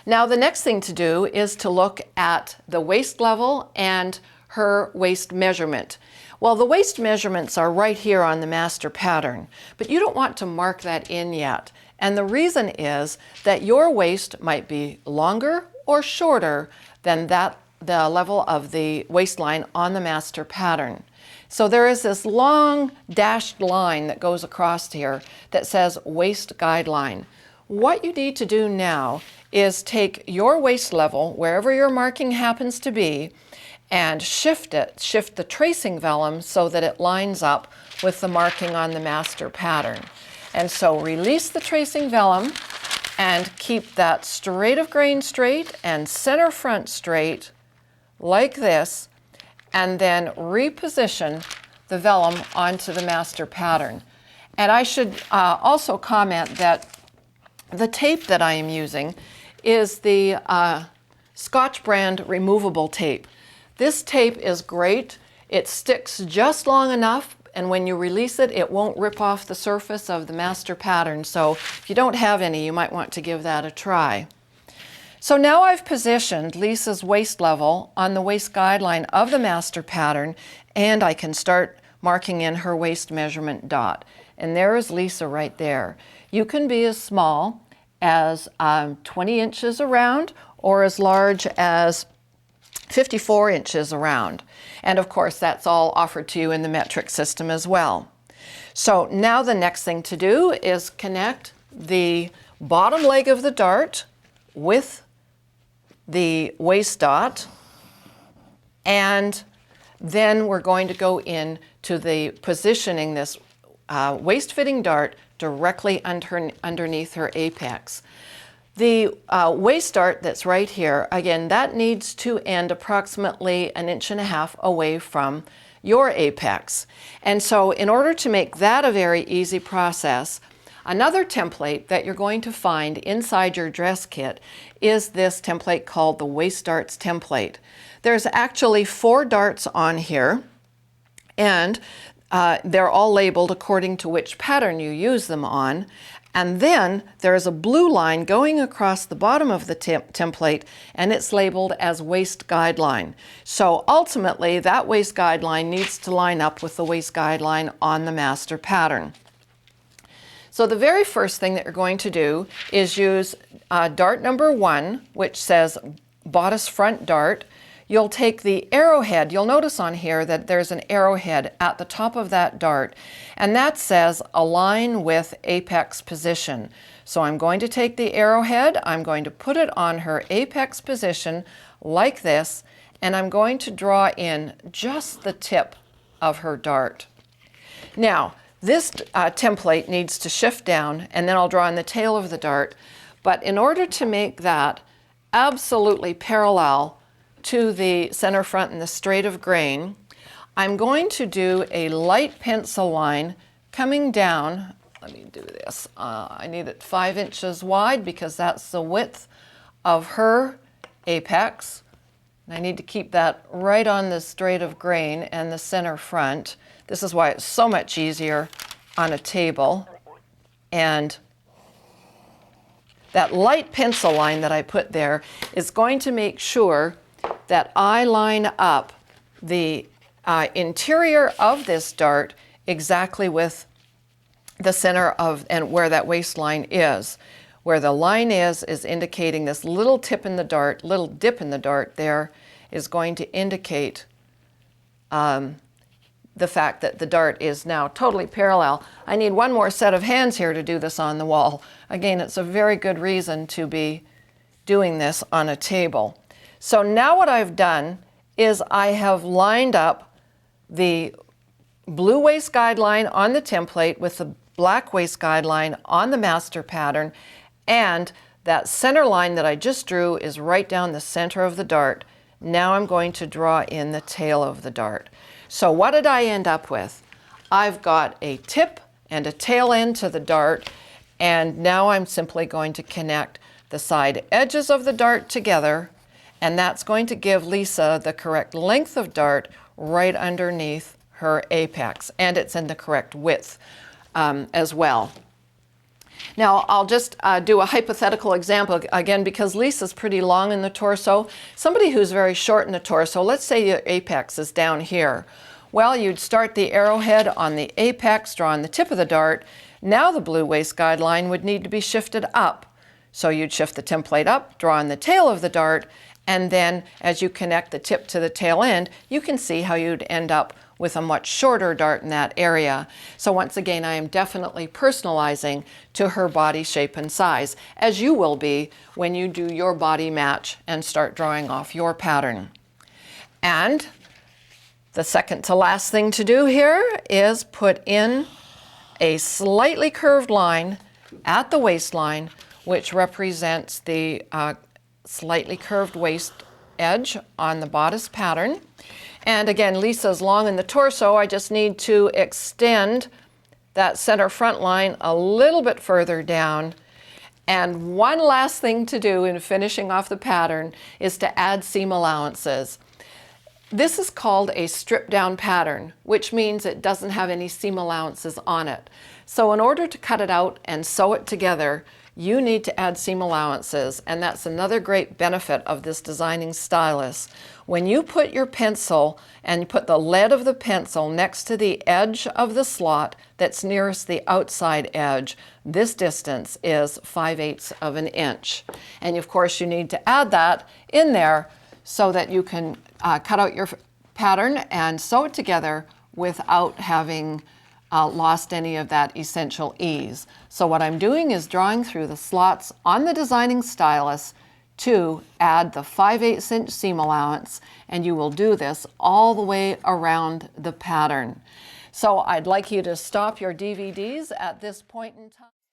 Now the next thing to do is to look at the waist level and her waist measurement. Well, the waist measurements are right here on the master pattern, but you don't want to mark that in yet. And the reason is that your waist might be longer or shorter than the level of the waistline on the master pattern. So there is this long dashed line that goes across here that says waist guideline. What you need to do now is take your waist level, wherever your marking happens to be, and shift the tracing vellum so that it lines up with the marking on the master pattern. And so release the tracing vellum and keep that straight of grain straight and center front straight like this, and then reposition the vellum onto the master pattern. And I should also comment that the tape that I am using is the Scotch brand removable tape. This tape is great. It sticks just long enough, and when you release it, it won't rip off the surface of the master pattern. So if you don't have any, you might want to give that a try. So now I've positioned Lisa's waist level on the waist guideline of the master pattern, and I can start marking in her waist measurement dot. And there is Lisa right there. You can be as small as 20 inches around or as large as 54 inches around. And of course, that's all offered to you in the metric system as well. So now the next thing to do is connect the bottom leg of the dart with the waist dot, and then we're going to go in to the positioning this waist fitting dart directly underneath her apex. The waist dart that's right here, again, that needs to end approximately 1.5 inches away from your apex. And so in order to make that a very easy process, another template that you're going to find inside your dress kit is this template called the Waist Darts template. There's actually 4 darts on here, and they're all labeled according to which pattern you use them on. And then there's a blue line going across the bottom of the template, and it's labeled as waist guideline. So ultimately, that waist guideline needs to line up with the waist guideline on the master pattern. So the very first thing that you're going to do is use dart number 1, which says bodice front dart. You'll take the arrowhead. You'll notice on here that there's an arrowhead at the top of that dart, and that says align with apex position. So I'm going to take the arrowhead, I'm going to put it on her apex position like this, and I'm going to draw in just the tip of her dart. Now, this template needs to shift down, and then I'll draw in the tail of the dart. But in order to make that absolutely parallel to the center front and the straight of grain, I'm going to do a light pencil line coming down. Let me do this. I need it 5 inches wide because that's the width of her apex. And I need to keep that right on the straight of grain and the center front. This is why it's so much easier on a table. And that light pencil line that I put there is going to make sure that I line up the interior of this dart exactly with the center of and where that waistline is. Where the line is indicating this little tip in the dart, little dip in the dart there is going to indicate the fact that the dart is now totally parallel. I need one more set of hands here to do this on the wall. Again, it's a very good reason to be doing this on a table. So now what I've done is I have lined up the blue waist guideline on the template with the black waist guideline on the master pattern, and that center line that I just drew is right down the center of the dart. Now I'm going to draw in the tail of the dart. So what did I end up with? I've got a tip and a tail end to the dart, and now I'm simply going to connect the side edges of the dart together, and that's going to give Lisa the correct length of dart right underneath her apex, and it's in the correct width as well. Now, I'll just do a hypothetical example, again, because Lisa's pretty long in the torso. Somebody who's very short in the torso, let's say your apex is down here. Well, you'd start the arrowhead on the apex, draw on the tip of the dart. Now the blue waist guideline would need to be shifted up. So you'd shift the template up, draw on the tail of the dart, and then as you connect the tip to the tail end, you can see how you'd end up with a much shorter dart in that area. So once again, I am definitely personalizing to her body shape and size, as you will be when you do your body match and start drawing off your pattern. And the second to last thing to do here is put in a slightly curved line at the waistline, which represents the slightly curved waist edge on the bodice pattern. And again, Lisa's long in the torso. I just need to extend that center front line a little bit further down. And one last thing to do in finishing off the pattern is to add seam allowances. This is called a strip down pattern, which means it doesn't have any seam allowances on it. So in order to cut it out and sew it together, you need to add seam allowances, and that's another great benefit of this designing stylus. When you put your pencil and you put the lead of the pencil next to the edge of the slot that's nearest the outside edge, this distance is 5/8 of an inch. And of course you need to add that in there so that you can cut out your pattern and sew it together without having lost any of that essential ease. So what I'm doing is drawing through the slots on the designing stylus to add the 5/8 inch seam allowance, and you will do this all the way around the pattern. So I'd like you to stop your DVDs at this point in time.